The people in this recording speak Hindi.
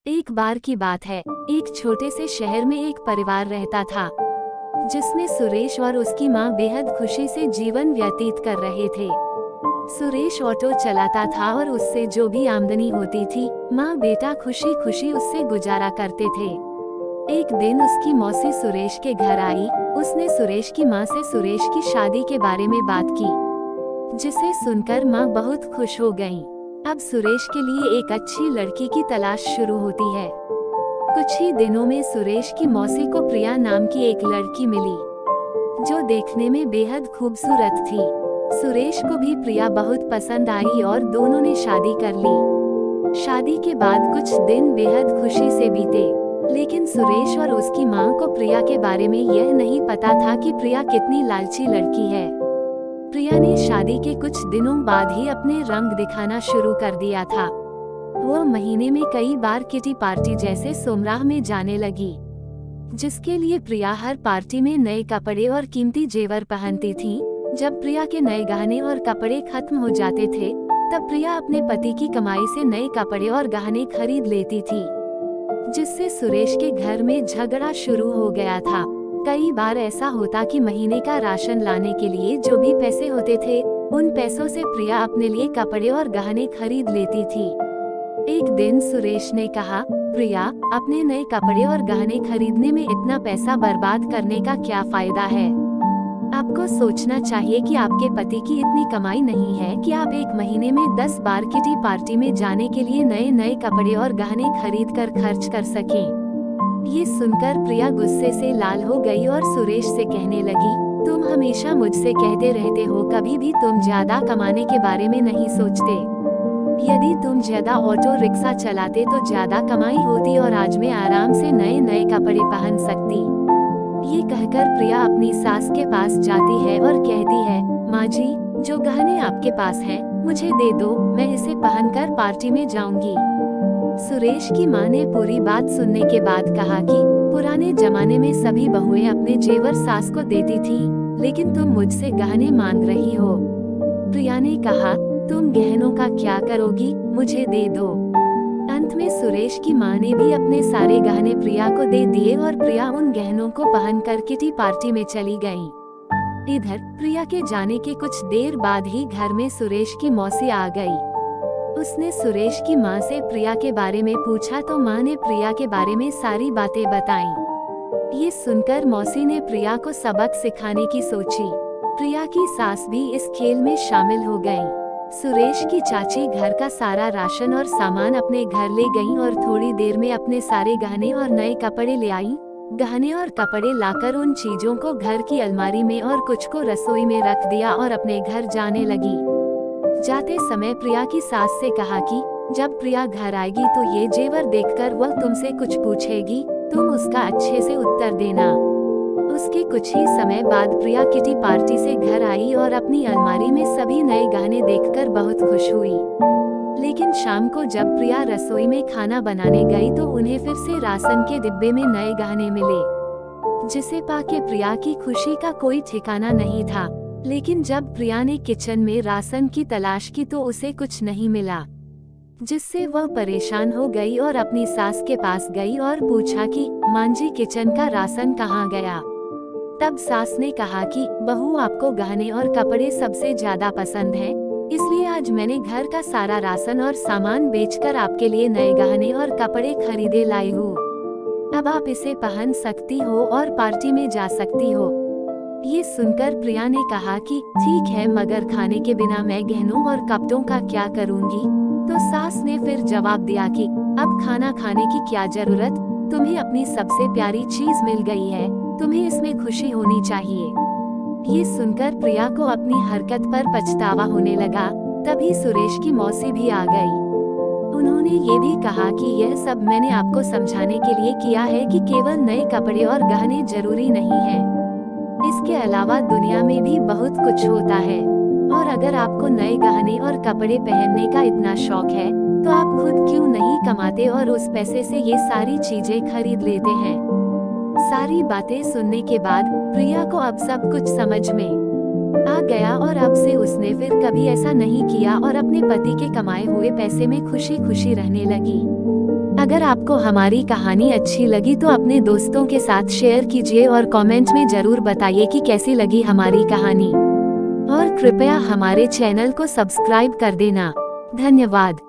एक बार की बात है, एक छोटे से शहर में एक परिवार रहता था, जिसमें सुरेश और उसकी माँ बेहद खुशी से जीवन व्यतीत कर रहे थे। सुरेश ऑटो चलाता था और उससे जो भी आमदनी होती थी, माँ बेटा खुशी खुशी उससे गुजारा करते थे। एक दिन उसकी मौसी सुरेश के घर आई। उसने सुरेश की माँ से सुरेश की शादी के बारे में बात की, जिसे सुनकर माँ बहुत खुश हो गईं। अब सुरेश के लिए एक अच्छी लड़की की तलाश शुरू होती है। कुछ ही दिनों में सुरेश की मौसी को प्रिया नाम की एक लड़की मिली, जो देखने में बेहद खूबसूरत थी। सुरेश को भी प्रिया बहुत पसंद आई और दोनों ने शादी कर ली। शादी के बाद कुछ दिन बेहद खुशी से बीते, लेकिन सुरेश और उसकी माँ को प्रिया के बारे में यह नहीं पता था कि प्रिया कितनी लालची लड़की है। प्रिया ने शादी के कुछ दिनों बाद ही अपने रंग दिखाना शुरू कर दिया था। वो महीने में कई बार किटी पार्टी जैसे सोमराह में जाने लगी, जिसके लिए प्रिया हर पार्टी में नए कपड़े और कीमती जेवर पहनती थी। जब प्रिया के नए गहने और कपड़े खत्म हो जाते थे, तब प्रिया अपने पति की कमाई से नए कपड़े और गहने खरीद लेती थी, जिससे सुरेश के घर में झगड़ा शुरू हो गया था। कई बार ऐसा होता कि महीने का राशन लाने के लिए जो भी पैसे होते थे, उन पैसों से प्रिया अपने लिए कपड़े और गहने खरीद लेती थी। एक दिन सुरेश ने कहा, प्रिया, अपने नए कपड़े और गहने खरीदने में इतना पैसा बर्बाद करने का क्या फायदा है? आपको सोचना चाहिए कि आपके पति की इतनी कमाई नहीं है कि आप एक महीने में 10 बार किटी पार्टी में जाने के लिए नए नए कपड़े और गहने खरीद कर खर्च कर सकें। ये सुनकर प्रिया गुस्से से लाल हो गई और सुरेश से कहने लगी, तुम हमेशा मुझसे कहते रहते हो, कभी भी तुम ज्यादा कमाने के बारे में नहीं सोचते। यदि तुम ज्यादा ऑटो रिक्शा चलाते तो ज्यादा कमाई होती और आज मैं आराम से नए नए कपड़े पहन सकती। ये कहकर प्रिया अपनी सास के पास जाती है और कहती है, माँ जी, जो गहने आपके पास हैं, मुझे दे दो, मैं इसे पहनकर पार्टी में जाऊंगी। सुरेश की माँ ने पूरी बात सुनने के बाद कहा कि पुराने जमाने में सभी बहुएं अपने जेवर सास को देती थी, लेकिन तुम मुझसे गहने मांग रही हो। प्रिया ने कहा, तुम गहनों का क्या करोगी, मुझे दे दो। अंत में सुरेश की माँ ने भी अपने सारे गहने प्रिया को दे दिए और प्रिया उन गहनों को पहनकर किटी पार्टी में चली गई। इधर प्रिया के जाने के कुछ देर बाद ही घर में सुरेश की मौसी आ गई। उसने सुरेश की माँ से प्रिया के बारे में पूछा तो माँ ने प्रिया के बारे में सारी बातें बताईं। ये सुनकर मौसी ने प्रिया को सबक सिखाने की सोची। प्रिया की सास भी इस खेल में शामिल हो गई। सुरेश की चाची घर का सारा राशन और सामान अपने घर ले गईं और थोड़ी देर में अपने सारे गहने और नए कपड़े ले आईं। गहने और कपड़े लाकर उन चीजों को घर की अलमारी में और कुछ को रसोई में रख दिया और अपने घर जाने लगी। जाते समय प्रिया की सास से कहा कि जब प्रिया घर आएगी तो ये जेवर देखकर वह तुमसे कुछ पूछेगी, तुम उसका अच्छे से उत्तर देना। उसके कुछ ही समय बाद प्रिया किटी पार्टी से घर आई और अपनी अलमारी में सभी नए गहने देखकर बहुत खुश हुई। लेकिन शाम को जब प्रिया रसोई में खाना बनाने गई तो उन्हें फिर से राशन के डिब्बे में नए गहने मिले, जिसे पाके प्रिया की खुशी का कोई ठिकाना नहीं था। लेकिन जब प्रिया ने किचन में राशन की तलाश की तो उसे कुछ नहीं मिला, जिससे वह परेशान हो गई और अपनी सास के पास गई और पूछा कि माँ जी, किचन का राशन कहाँ गया? तब सास ने कहा कि बहू, आपको गहने और कपड़े सबसे ज्यादा पसंद हैं, इसलिए आज मैंने घर का सारा राशन और सामान बेचकर आपके लिए नए गहने और कपड़े खरीदे लाई हूँ। अब आप इसे पहन सकती हो और पार्टी में जा सकती हो। ये सुनकर प्रिया ने कहा कि ठीक है, मगर खाने के बिना मैं गहनों और कपड़ों का क्या करूँगी? तो सास ने फिर जवाब दिया कि अब खाना खाने की क्या जरूरत, तुम्हें अपनी सबसे प्यारी चीज मिल गई है, तुम्हें इसमें खुशी होनी चाहिए। ये सुनकर प्रिया को अपनी हरकत पर पछतावा होने लगा। तभी सुरेश की मौसी भी आ गई। उन्होंने ये भी कहा कि यह सब मैंने आपको समझाने के लिए किया है कि केवल नए कपड़े और गहने जरूरी नहीं है, इसके अलावा दुनिया में भी बहुत कुछ होता है। और अगर आपको नए गहने और कपड़े पहनने का इतना शौक है, तो आप खुद क्यों नहीं कमाते और उस पैसे से ये सारी चीजें खरीद लेते हैं? सारी बातें सुनने के बाद प्रिया को अब सब कुछ समझ में आ गया और अब से उसने फिर कभी ऐसा नहीं किया और अपने पति के कमाए हुए पैसे में खुशी खुशी रहने लगी। अगर आपको हमारी कहानी अच्छी लगी तो अपने दोस्तों के साथ शेयर कीजिए और कमेंट में जरूर बताइए कि कैसी लगी हमारी कहानी। और कृपया हमारे चैनल को सब्सक्राइब कर देना। धन्यवाद।